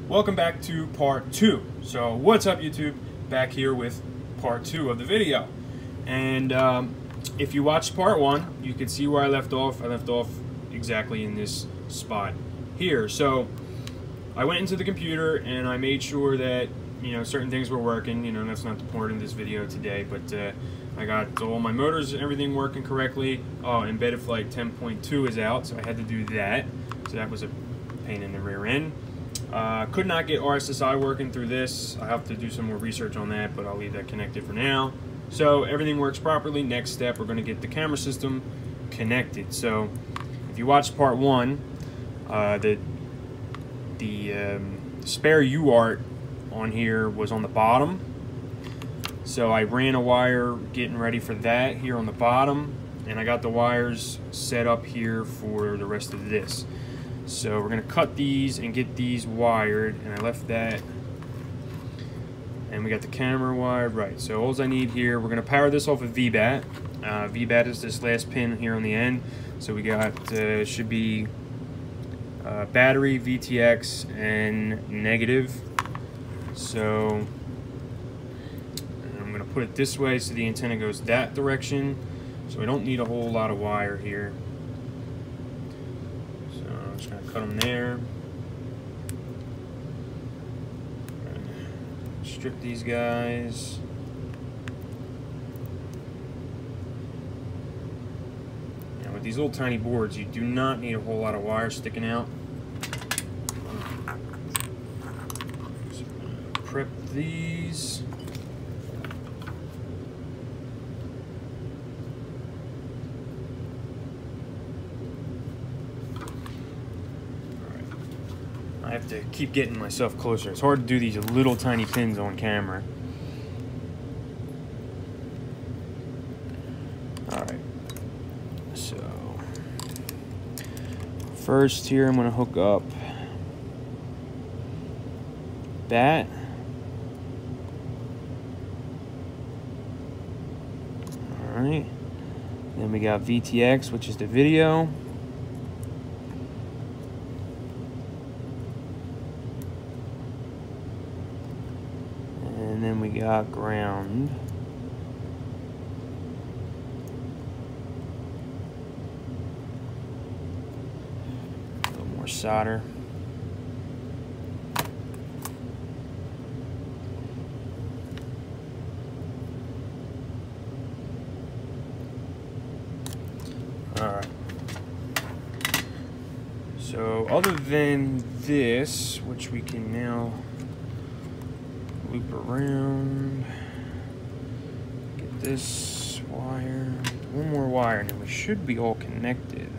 Welcome back to part 2. So what's up, YouTube? Back here with part 2 of the video. And if you watched part 1, you can see where I left off. I left off exactly in this spot here. So I went into the computer and I made sure that, you know, certain things were working. You know, that's not the point of this video today, but I got all my motors and everything working correctly. Oh, embedded flight 10.2 is out, so I had to do that. So that was a pain in the rear end. Could not get RSSI working through this. I have to do some more research on that, but I'll leave that connected for now. So everything works properly. Next step, we're going to get the camera system connected. So if you watched part 1, the spare UART on here was on the bottom. So I ran a wire getting ready for that here on the bottom, and I got the wires set up here for the rest of this. So we're going to cut these and get these wired, and I left that, and we got the camera wired right. So all I need here, we're going to power this off of VBAT. VBAT is this last pin here on the end. So we got, should be battery, VTX, and negative. So I'm going to put it this way so the antenna goes that direction. So we don't need a whole lot of wire here. Just gonna cut them there. Strip these guys. Now with these little tiny boards, you do not need a whole lot of wire sticking out. So prep these. I have to keep getting myself closer. It's hard to do these little tiny pins on camera. Alright, so first here I'm going to hook up that. Alright, then we got VTX, which is the video. And then we got ground. A little more solder. Alright. So other than this, which we can now loop around, get this wire, one more wire, and then we should be all connected.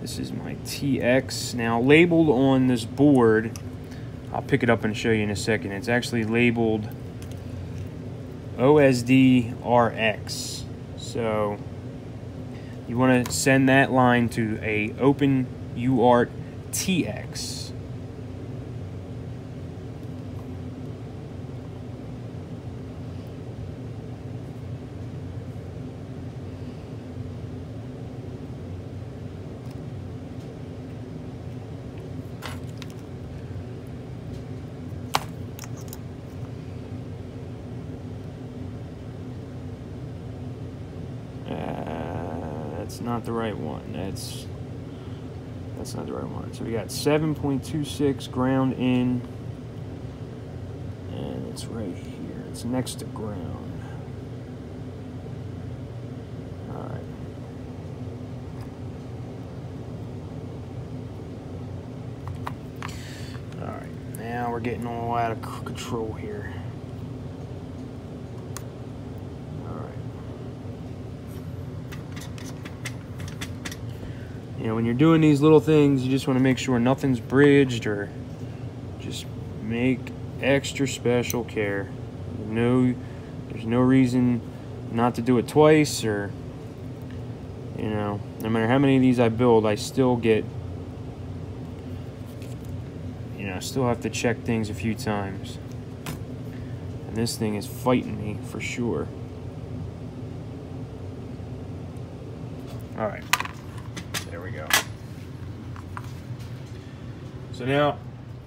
This is my TX. Now labeled on this board, I'll pick it up and show you in a second. It's actually labeled OSD-RX. So you want to send that line to a open UART TX. That's not the right one. That's not the right one. So we got 7.26 ground in, and it's right here. It's next to ground. All right. All right. Now we're getting all out of control here. You know, when you're doing these little things, you just want to make sure nothing's bridged, or just make extra special care. There's no reason not to do it twice, or, you know, no matter how many of these I build, I still get, you know, still have to check things a few times. And this thing is fighting me for sure. All right, there we go. So now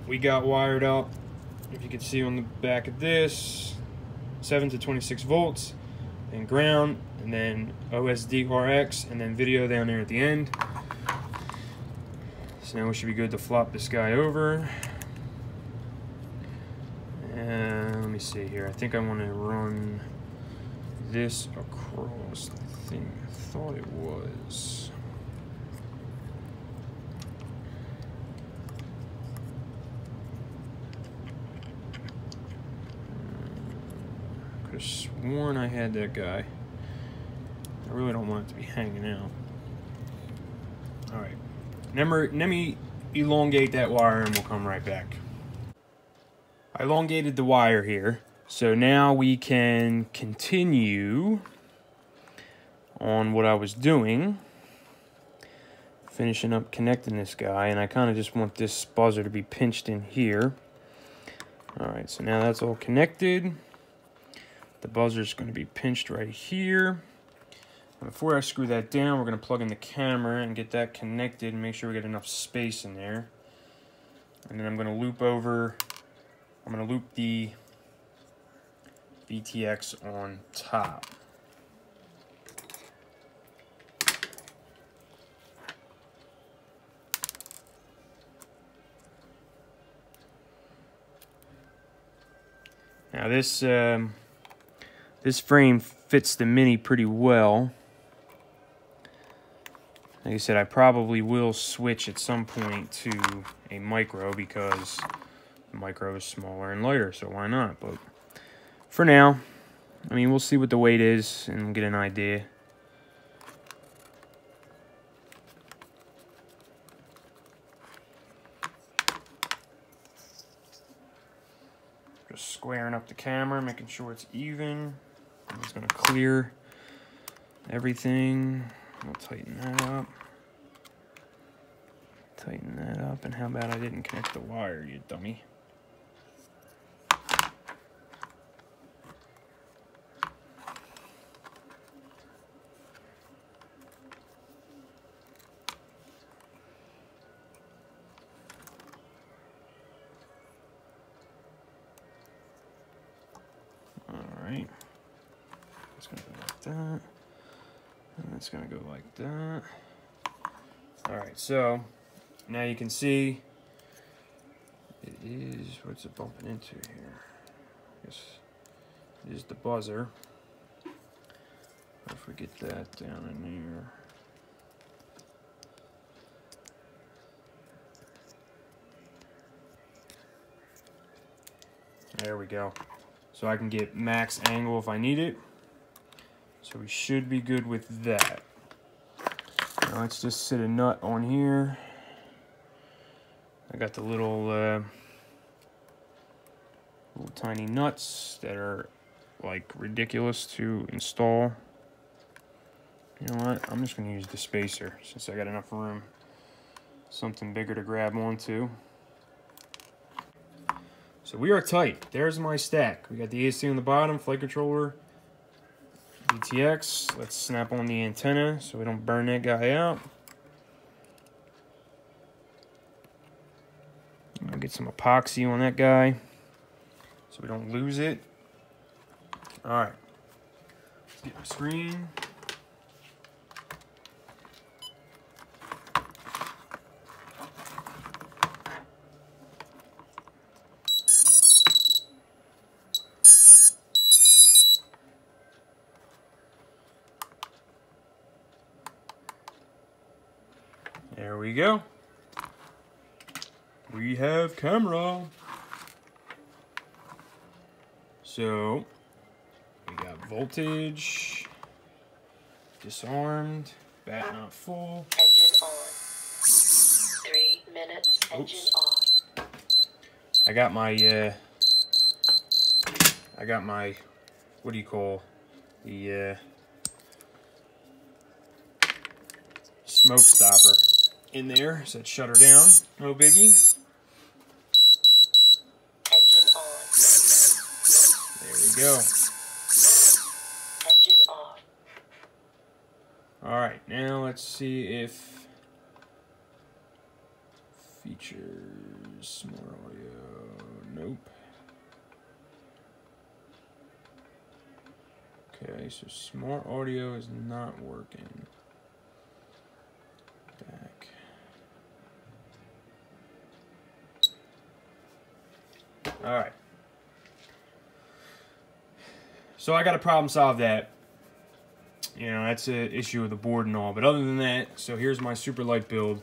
we got wired up, if you can see on the back of this, 7 to 26 volts, and ground, and then OSD RX, and then video down there at the end. So now we should be good to flop this guy over. And let me see here. I think I want to run this across the thing. I thought it was. Could have sworn I had that guy. I really don't want it to be hanging out. All right. Let me elongate that wire and we'll come right back. I elongated the wire here, so now we can continue on what I was doing, finishing up connecting this guy, and I kind of just want this buzzer to be pinched in here. All right, so now that's all connected. The buzzer's going to be pinched right here. And before I screw that down, we're going to plug in the camera and get that connected and make sure we get enough space in there. And then I'm going to loop over. I'm going to loop the VTX on top. Now this frame fits the Mini pretty well. Like I said, I probably will switch at some point to a micro because the micro is smaller and lighter, so why not? But for now, I mean, we'll see what the weight is and we'll get an idea. Just squaring up the camera, making sure it's even. I'm just going to clear everything. We'll tighten that up. Tighten that up. And how about I didn't connect the wire, you dummy? Alright. It's going to go like that. And it's going to go like that. Alright, so now you can see it is, what's it bumping into here? I guess it is the buzzer. If we get that down in there. There we go. So I can get max angle if I need it. So we should be good with that. Now let's just sit a nut on here. I got the little tiny nuts that are like ridiculous to install. You know what? I'm just gonna use the spacer since I got enough room. Something bigger to grab onto. So we are tight. There's my stack. We got the AC on the bottom, flight controller, VTX. Let's snap on the antenna so we don't burn that guy out. I'll get some epoxy on that guy so we don't lose it. All right, let's get my screen. There we go. We have camera. So we got voltage, disarmed, bat not full. Engine on. 3 minutes. Engine off. I got my what do you call the smoke stopper in there, so let's shut her down. No biggie. Engine on. There we go. Engine off. All right, now let's see if Features, smart audio, nope. Okay, so smart audio is not working. Back. All right. So I got to problem solve that. You know, that's an issue with the board and all. But other than that, so here's my super light build.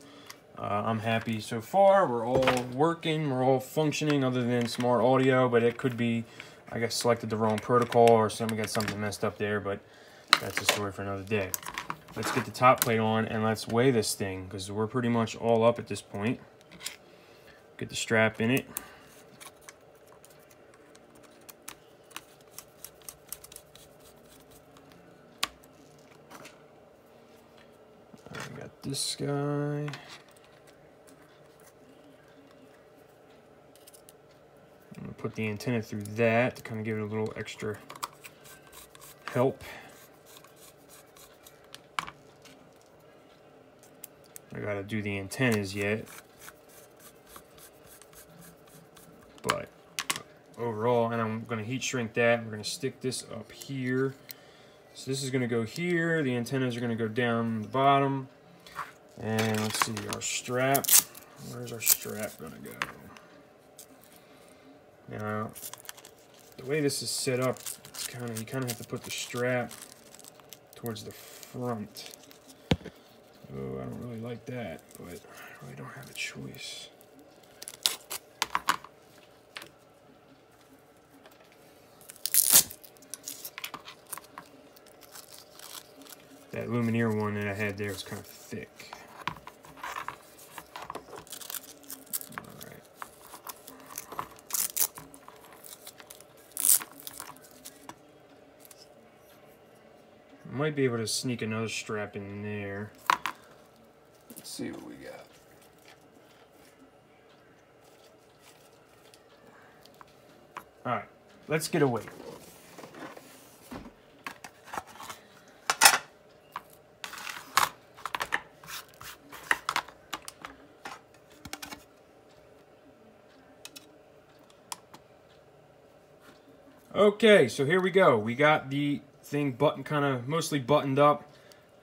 I'm happy so far. We're all working. We're all functioning other than smart audio. But it could be, I guess, selected the wrong protocol or somebody got something messed up there. But that's a story for another day. Let's get the top plate on and let's weigh this thing because we're pretty much all up at this point. Get the strap in it. I got this guy. I'm gonna put the antenna through that to kind of give it a little extra help. I gotta do the antennas yet, but overall, and I'm gonna heat shrink that. We're gonna stick this up here. So this is gonna go here. The antennas are gonna go down the bottom. And let's see, our strap. Where's our strap gonna go? Now, the way this is set up, it's you kind of have to put the strap towards the front. Oh, I don't really like that, but I really don't have a choice. That Lumineer one that I had there was kind of thick. Alright. I might be able to sneak another strap in there. Let's see what we got. Alright, let's get a weight. Okay, so here we go. We got the thing kind of mostly buttoned up.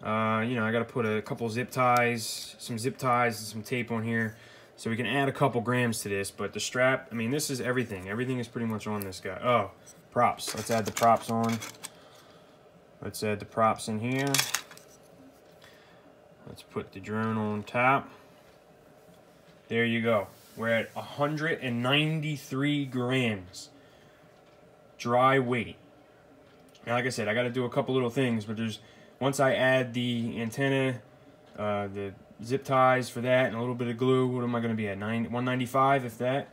You know, I got to put a couple zip ties, some zip ties and some tape on here so we can add a couple grams to this. But the strap, I mean, this is everything. Everything is pretty much on this guy. Oh, props. Let's add the props on. Let's add the props in here. Let's put the drone on top. There you go. We're at 193 grams. Dry weight. Now, like I said, I got to do a couple little things, but once I add the antenna, the zip ties for that, and a little bit of glue, what am I going to be at? 195, if that.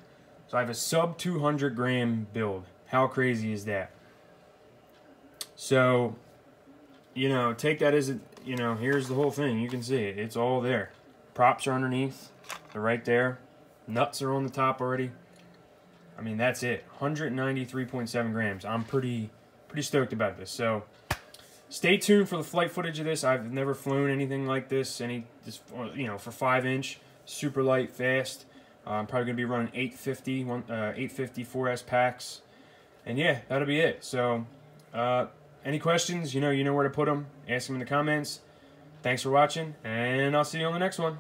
So I have a sub 200 gram build. How crazy is that? So, you know, take that as you know, here's the whole thing. You can see it. It's all there. Props are underneath. They're right there. Nuts are on the top already. I mean, that's it. 193.7 grams. I'm pretty stoked about this. So, stay tuned for the flight footage of this. I've never flown anything like this. You know, for 5-inch, super light, fast. I'm probably gonna be running 850 4S packs, and yeah, that'll be it. So, any questions? You know where to put them. Ask them in the comments. Thanks for watching, and I'll see you on the next one.